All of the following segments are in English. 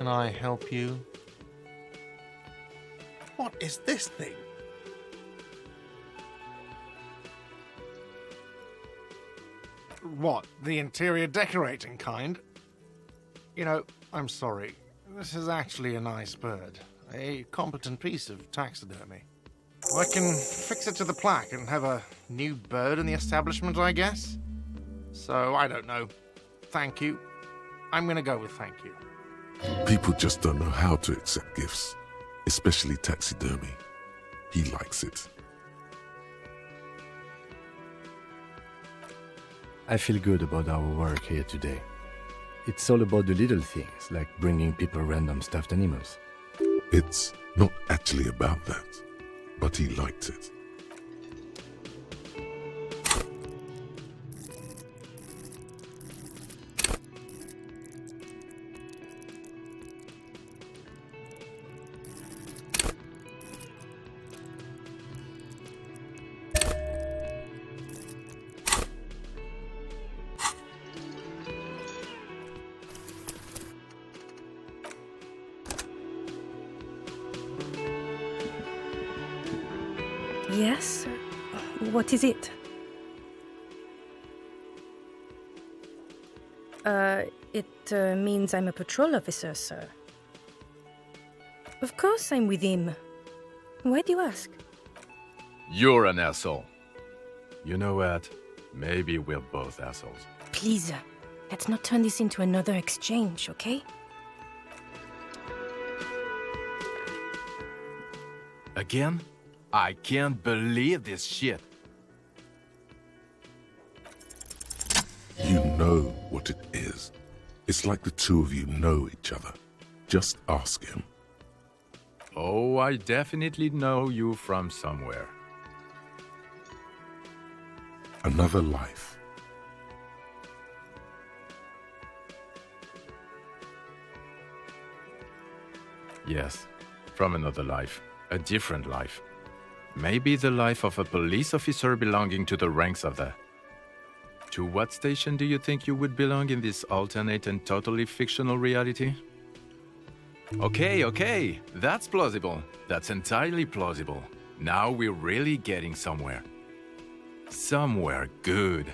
can I help you? What is this thing? What, the interior decorating kind? You know, I'm sorry. This is actually a nice bird. A competent piece of taxidermy. I can fix it to the plaque and have a new bird in the establishment, I guess? So, I don't know. Thank you. I'm gonna go with thank you. People just don't know how to accept gifts, especially taxidermy. He likes it. I feel good about our work here today. It's all about the little things, like bringing people random stuffed animals. It's not actually about that, but he liked it. Yes? What is it? It means I'm a patrol officer, sir. Of course I'm with him. Why do you ask? You're an asshole. You know what? Maybe we're both assholes. Please, let's not turn this into another exchange, okay? Again? I can't believe this shit. You know what it is. It's like the two of you know each other. Just ask him. Oh, I definitely know you from somewhere. Another life. Yes, from another life. A different life. Maybe the life of a police officer belonging to the ranks of the... To what station do you think you would belong in this alternate and totally fictional reality? Okay, that's plausible. That's entirely plausible. Now we're really getting somewhere. Somewhere good.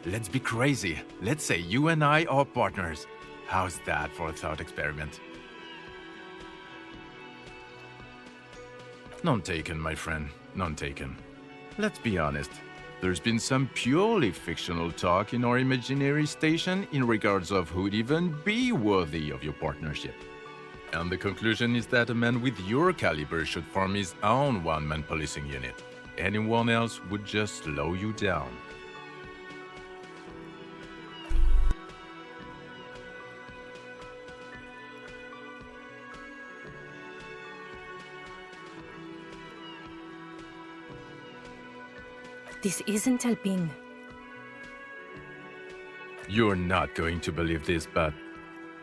Let's be crazy. Let's say you and I are partners. How's that for a thought experiment? None taken, my friend. None taken. Let's be honest. There's been some purely fictional talk in our imaginary station in regards of who'd even be worthy of your partnership. And the conclusion is that a man with your caliber should form his own one-man policing unit. Anyone else would just slow you down. This isn't helping. You're not going to believe this, but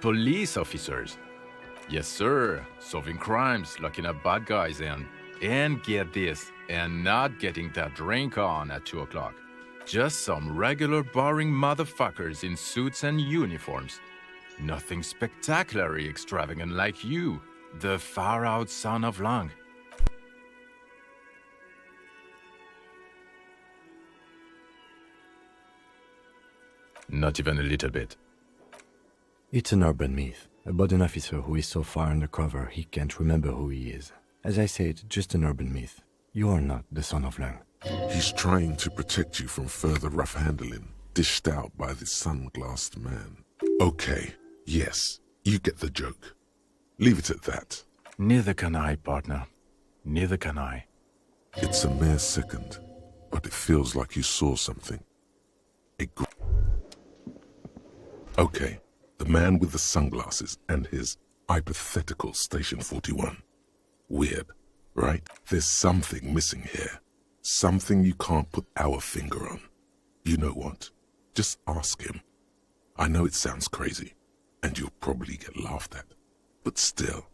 police officers. Yes, sir. Solving crimes, locking up bad guys, and get this, and not getting that drink on at 2 o'clock. Just some regular boring motherfuckers in suits and uniforms. Nothing spectacularly extravagant like you, the far-out son of Lang. Not even a little bit. It's an urban myth about an officer who is so far undercover he can't remember who he is. As I said, just an urban myth. You are not the son of Lang. He's trying to protect you from further rough handling, dished out by this sunglassed man. Okay, yes, you get the joke. Leave it at that. Neither can I, partner. Neither can I. It's a mere second, but it feels like you saw something. Okay, the man with the sunglasses and his hypothetical Station 41. Weird, right? There's something missing here. Something you can't put our finger on. You know what? Just ask him. I know it sounds crazy, and you'll probably get laughed at. But still.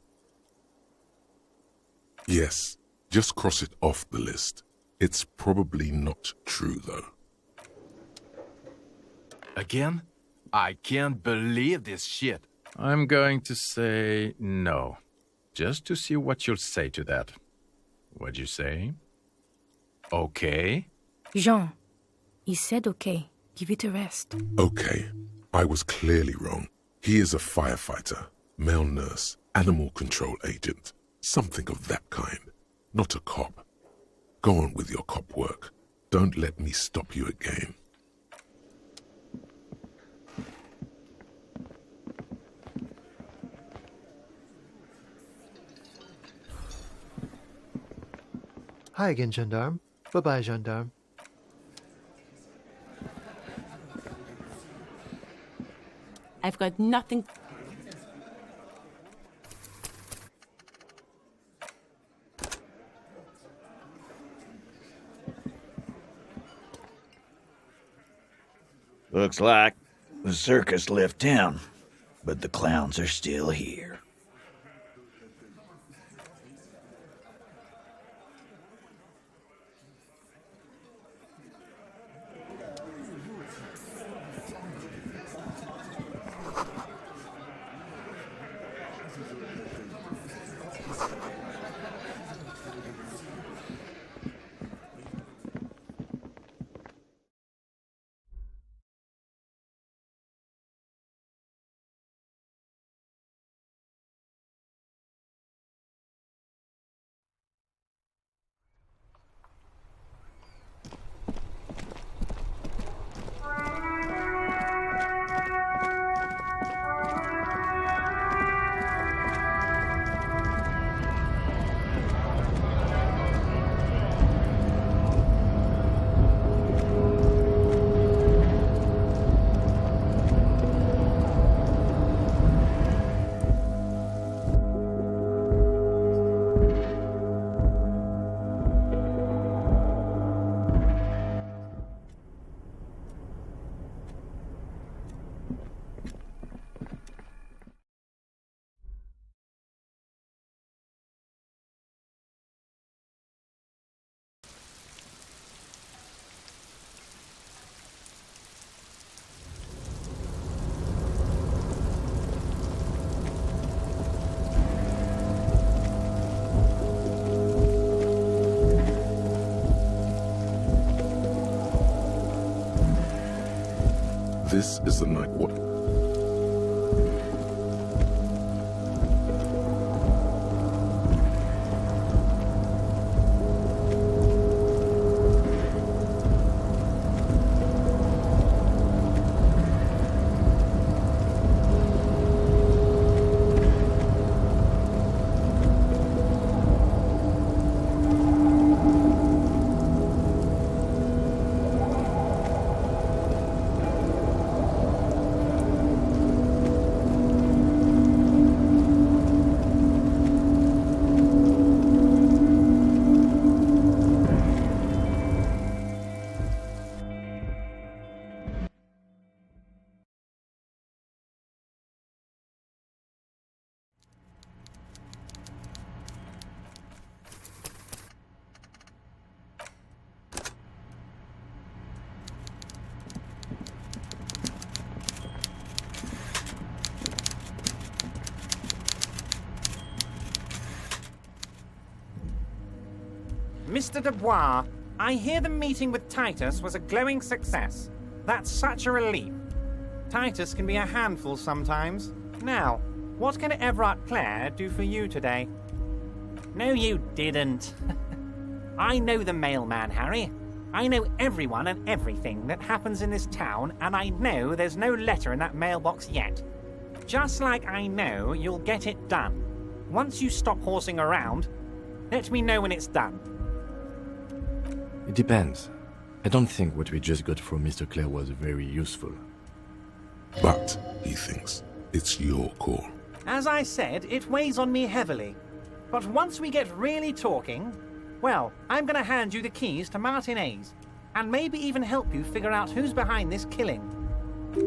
Yes, just cross it off the list. It's probably not true, though. Again? I can't believe this shit. I'm going to say no, just to see what you'll say to that. What'd you say? Okay? Jean, he said okay. Give it a rest. Okay, I was clearly wrong. He is a firefighter, male nurse, animal control agent, something of that kind. Not a cop. Go on with your cop work. Don't let me stop you again. Hi again, gendarme. Bye-bye, gendarme. I've got nothing. Looks like the circus left town, but the clowns are still here. This is the night what? Mr. Dubois, I hear the meeting with Titus was a glowing success. That's such a relief. Titus can be a handful sometimes. Now, what can Everard Claire do for you today? No, you didn't. I know the mailman, Harry. I know everyone and everything that happens in this town, and I know there's no letter in that mailbox yet. Just like I know you'll get it done. Once you stop horsing around, let me know when it's done. It depends. I don't think what we just got from Mr. Claire was very useful. But, he thinks, it's your call. As I said, it weighs on me heavily. But once we get really talking, well, I'm going to hand you the keys to Martin A's, and maybe even help you figure out who's behind this killing.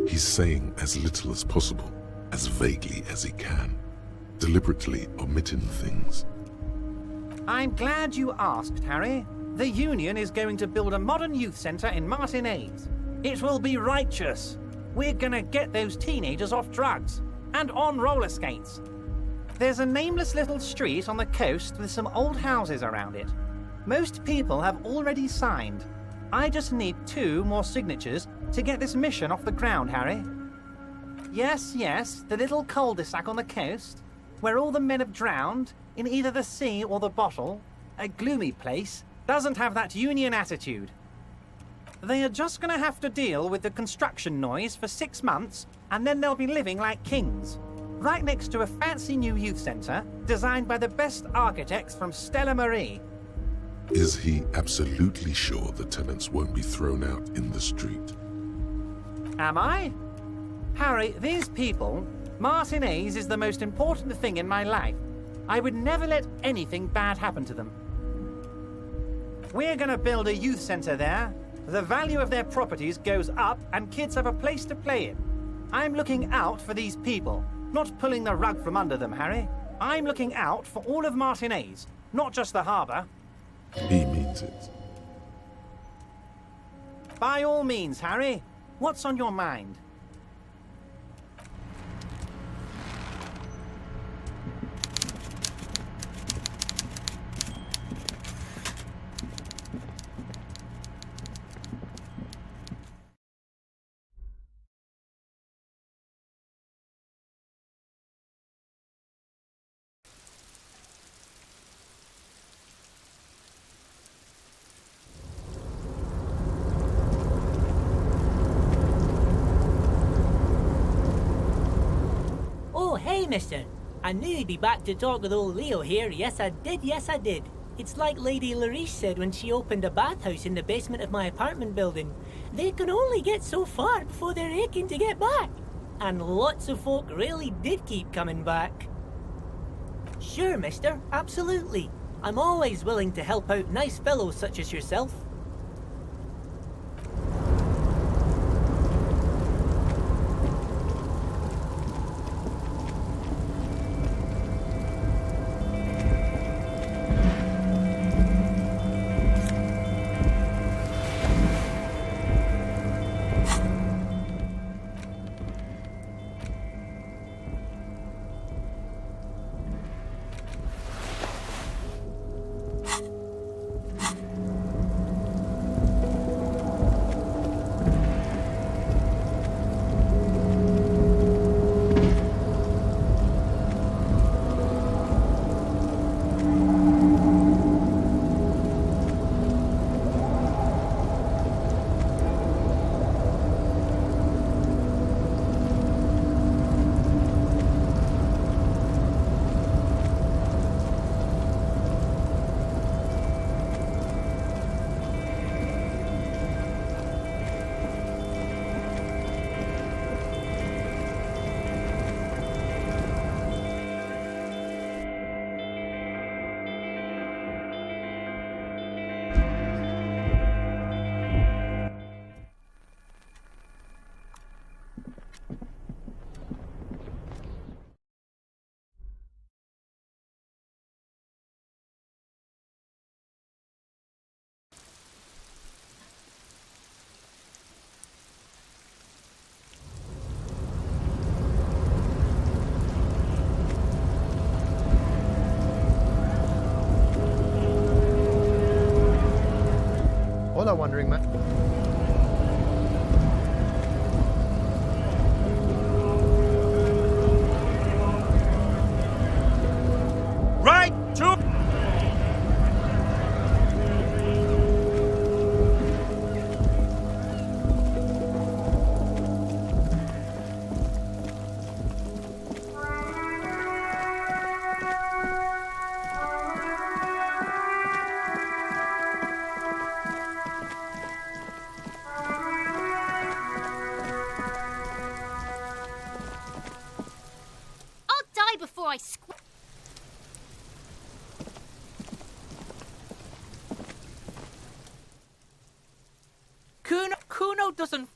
He's saying as little as possible, as vaguely as he can, deliberately omitting things. I'm glad you asked, Harry. The Union is going to build a modern youth centre in Martinez. It will be righteous. We're gonna get those teenagers off drugs and on roller skates. There's a nameless little street on the coast with some old houses around it. Most people have already signed. I just need 2 more signatures to get this mission off the ground, Harry. Yes, the little cul-de-sac on the coast, where all the men have drowned in either the sea or the bottle, a gloomy place, doesn't have that Union attitude. They are just going to have to deal with the construction noise for 6 months, and then they'll be living like kings, right next to a fancy new youth centre designed by the best architects from Stella Marie. Is he absolutely sure the tenants won't be thrown out in the street? Am I? Harry, these people, Martinez is the most important thing in my life. I would never let anything bad happen to them. We're going to build a youth centre there. The value of their properties goes up and kids have a place to play in. I'm looking out for these people, not pulling the rug from under them, Harry. I'm looking out for all of Martinez, not just the harbour. He means it. By all means, Harry. What's on your mind? Hey, mister. I knew you'd be back to talk with old Leo here. Yes, I did. It's like Lady Lariche said when she opened a bathhouse in the basement of my apartment building. They can only get so far before they're aching to get back. And lots of folk really did keep coming back. Sure, mister. Absolutely. I'm always willing to help out nice fellows such as yourself. Hola, Wandering Man. Right to... before I Kuno doesn't...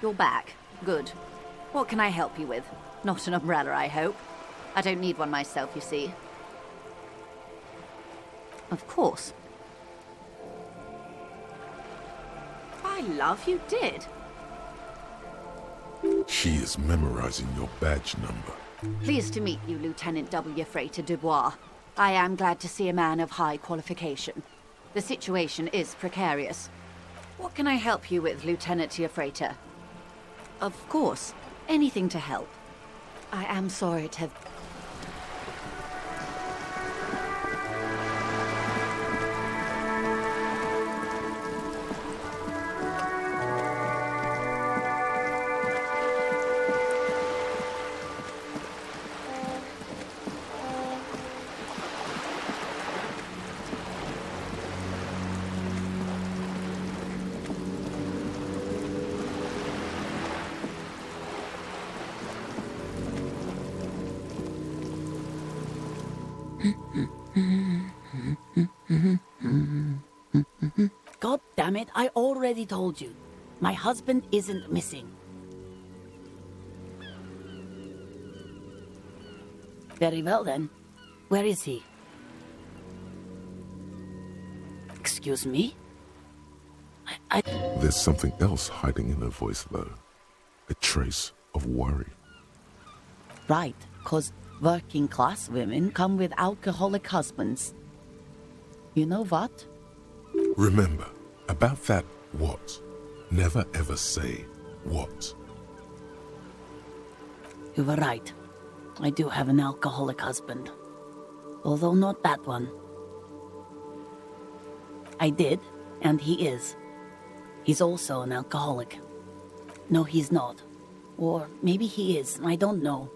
You're back. Good. What can I help you with? Not an umbrella, I hope. I don't need one myself, you see. Of course. My love, you did. She is memorizing your badge number. Pleased to meet you, Lieutenant W. Freighter Dubois. I am glad to see a man of high qualification. The situation is precarious. What can I help you with, Lieutenant Freighter? Of course. Anything to help. I am sorry to have... God damn it, I already told you. My husband isn't missing. Very well then. Where is he? Excuse me? There's something else hiding in her voice, though. A trace of worry. Right, 'cause working class women come with alcoholic husbands. You know what? Remember, about that what. Never ever say what. You were right. I do have an alcoholic husband. Although not that one. I did, and he is. He's also an alcoholic. No, he's not. Or maybe he is, I don't know.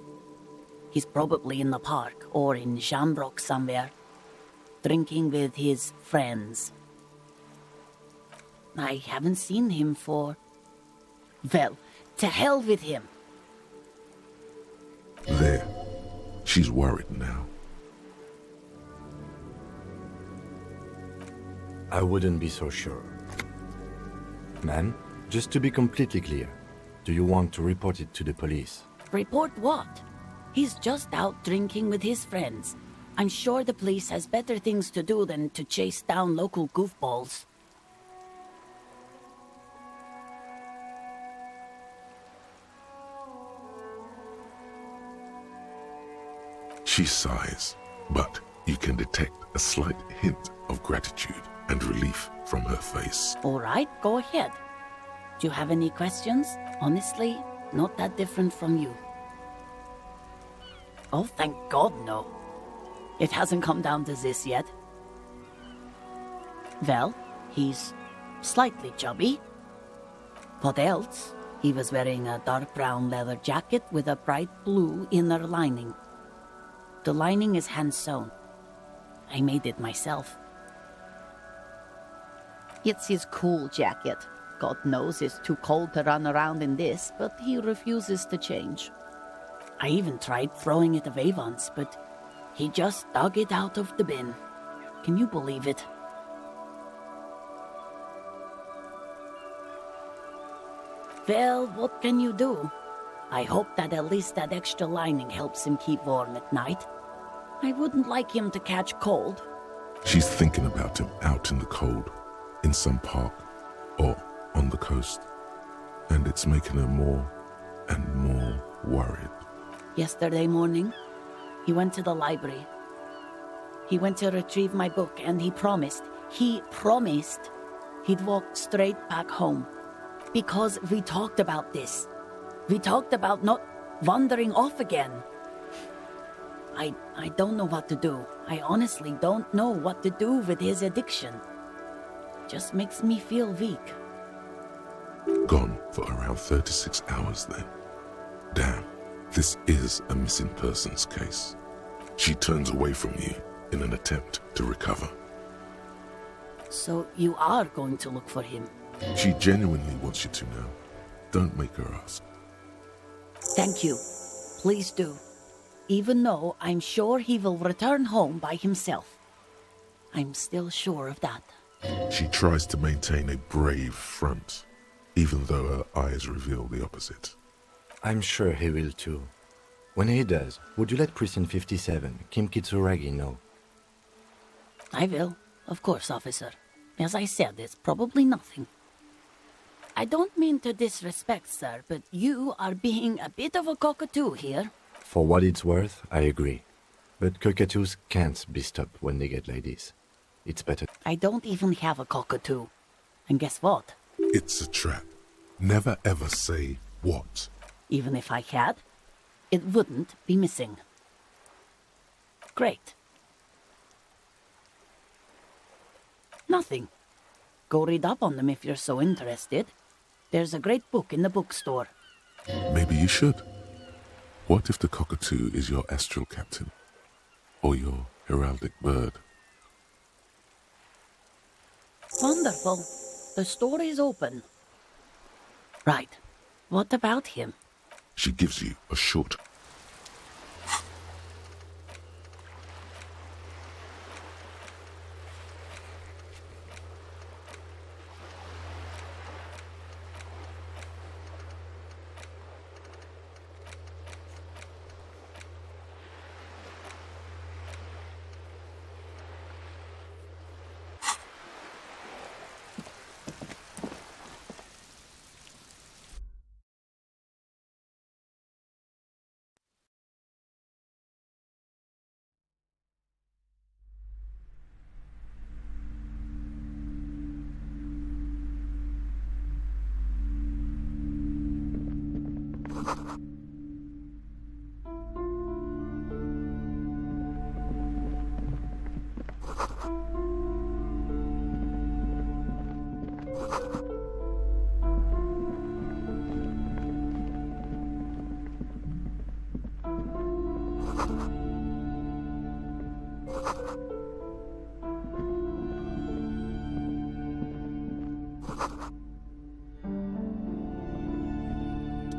He's probably in the park or in Shamrock somewhere, drinking with his friends. I haven't seen him for... Well, to hell with him. There. She's worried now. I wouldn't be so sure. Ma'am, just to be completely clear, do you want to report it to the police? Report what? He's just out drinking with his friends. I'm sure the police has better things to do than to chase down local goofballs. She sighs, but you can detect a slight hint of gratitude and relief from her face. All right, go ahead. Do you have any questions? Honestly, not that different from you. Oh, thank God, no. It hasn't come down to this yet. Well, he's slightly chubby. What else? He was wearing a dark brown leather jacket with a bright blue inner lining. The lining is hand-sewn. I made it myself. It's his cool jacket. God knows it's too cold to run around in this, but he refuses to change. I even tried throwing it away once, but he just dug it out of the bin. Can you believe it? Well, what can you do? I hope that at least that extra lining helps him keep warm at night. I wouldn't like him to catch cold. She's thinking about him out in the cold, in some park, or on the coast. And it's making her more and more worried. Yesterday morning, he went to the library. He went to retrieve my book, and he promised he'd walk straight back home. Because we talked about this. We talked about not wandering off again. I don't know what to do. I honestly don't know what to do with his addiction. Just makes me feel weak. Gone for around 36 hours then. Damn, this is a missing persons case. She turns away from you in an attempt to recover. So you are going to look for him? She genuinely wants you to now. Don't make her ask. Thank you. Please do. Even though I'm sure he will return home by himself. I'm still sure of that. She tries to maintain a brave front, even though her eyes reveal the opposite. I'm sure he will too. When he does, would you let Precinct 57, Kim Kitsuragi, know? I will, of course, officer. As I said, it's probably nothing. I don't mean to disrespect, sir, but you are being a bit of a cockatoo here. For what it's worth, I agree. But cockatoos can't be stopped when they get like this. It's better. I don't even have a cockatoo. And guess what? It's a trap. Never ever say what. Even if I had, it wouldn't be missing. Great. Nothing. Go read up on them if you're so interested. There's a great book in the bookstore. Maybe you should. What if the cockatoo is your astral captain? Or your heraldic bird? Wonderful. The store is open. Right. What about him? She gives you a short.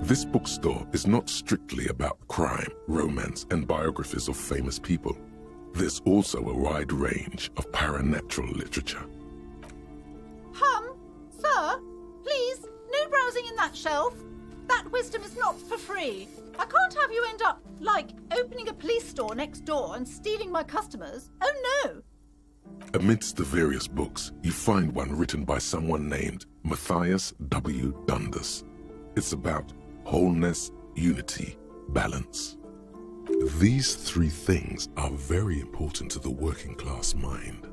This bookstore is not strictly about crime, romance, and biographies of famous people. There's also a wide range of paranatural literature. Sir, please, no browsing in that shelf. That wisdom is not for free. I can't have you end up, like, opening a police store next door and stealing my customers. Oh no! Amidst the various books, you find one written by someone named Matthias W. Dundas. It's about wholeness, unity, balance. These three things are very important to the working class mind.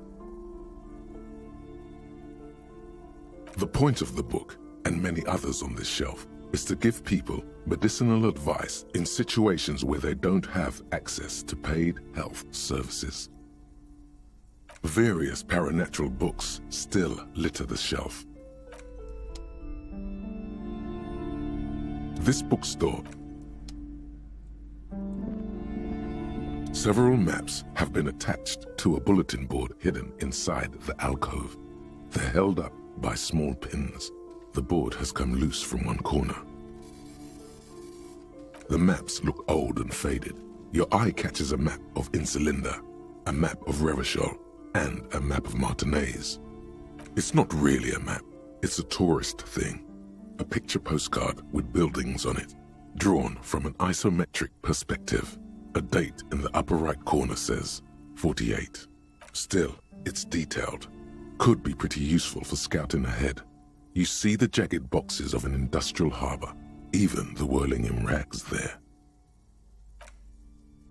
The point of the book, and many others on this shelf, is to give people medicinal advice in situations where they don't have access to paid health services. Various paranatural books still litter the shelf. This bookstore. Several maps have been attached to a bulletin board hidden inside the alcove. They're held up by small pins. The board has come loose from one corner. The maps look old and faded. Your eye catches a map of Insulinda, a map of Revachol, and a map of Martinez. It's not really a map. It's a tourist thing. A picture postcard with buildings on it, drawn from an isometric perspective. A date in the upper right corner says 48. Still, it's detailed. Could be pretty useful for scouting ahead. You see the jagged boxes of an industrial harbor, even the whirling in rags there.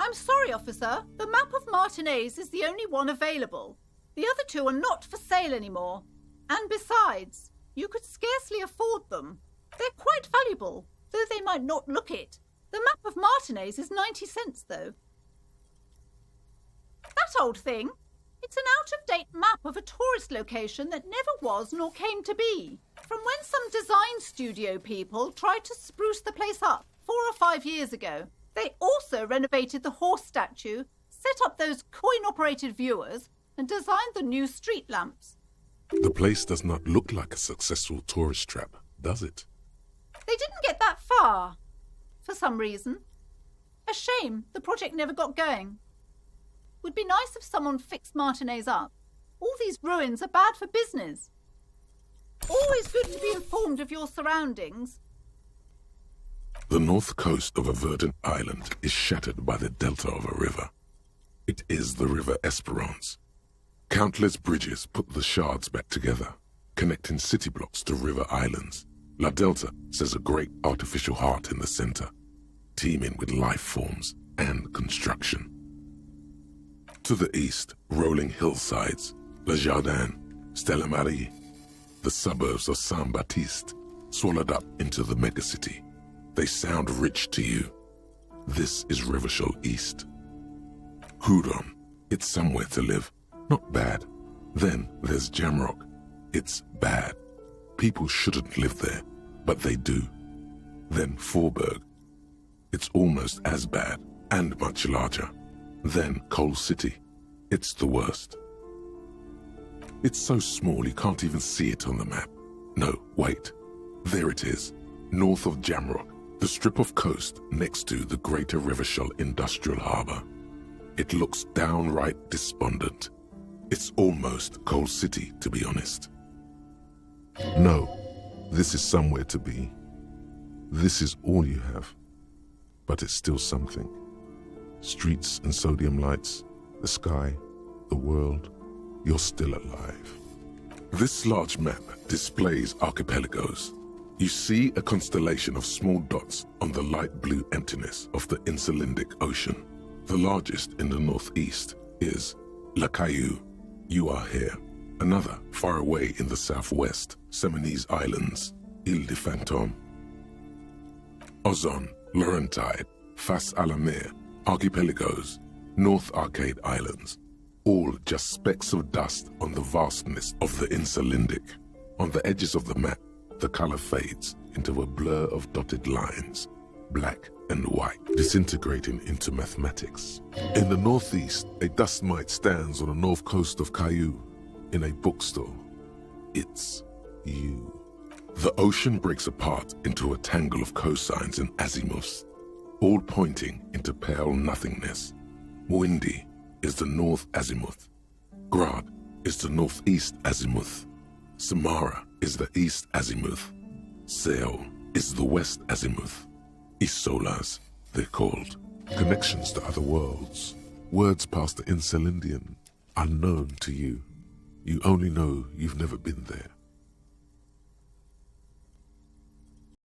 I'm sorry, officer. The map of Martinez is the only one available. The other two are not for sale anymore. And besides, you could scarcely afford them. They're quite valuable, though they might not look it. The map of Martinez is 90 cents, though. That old thing. It's an out-of-date map of a tourist location that never was nor came to be. From when some design studio people tried to spruce the place up 4 or 5 years ago. They also renovated the horse statue, set up those coin-operated viewers, and designed the new street lamps. The place does not look like a successful tourist trap, does it? They didn't get that far, for some reason. A shame the project never got going. Would be nice if someone fixed Martinez up. All these ruins are bad for business. Always good to be informed of your surroundings. The north coast of a verdant island is shattered by the delta of a river. It is the River Esperance. Countless bridges put the shards back together, connecting city blocks to river islands. La Delta says a great artificial heart in the center, teeming with life forms and construction. To the east, rolling hillsides, Le Jardin, Stella Marie, the suburbs of Saint-Baptiste, swallowed up into the megacity. They sound rich to you. This is Rivershell East. Houdon, it's somewhere to live. Not bad. Then there's Jamrock. It's bad. People shouldn't live there, but they do. Then Forburg. It's almost as bad, and much larger. Then Coal City. It's the worst. It's so small you can't even see it on the map. No, wait. There it is, north of Jamrock, the strip of coast next to the Greater Rivershell Industrial Harbour. It looks downright despondent. It's almost Coal City, to be honest. No, this is somewhere to be. This is all you have. But it's still something. Streets and sodium lights, the sky, the world, you're still alive. This large map displays archipelagos. You see a constellation of small dots on the light blue emptiness of the Insulindic Ocean. The largest in the northeast is La Caillou. You are here. Another far away in the southwest, Seminese Islands, Ile de Fantôme. Ozon, Laurentide, Face à la Mer, archipelagos, North Arcade Islands, all just specks of dust on the vastness of the Insulindic. On the edges of the map, the color fades into a blur of dotted lines, black and white, disintegrating into mathematics. In the northeast, a dust mite stands on the north coast of Caillou, in a bookstore. It's you. The ocean breaks apart into a tangle of cosines and azimuths, all pointing into pale nothingness. Windy is the north azimuth. Grad is the northeast azimuth. Samara is the east azimuth. Seo is the west azimuth. Isolas, they're called. Connections to other worlds. Words past the Insulindian, unknown to you. You only know you've never been there.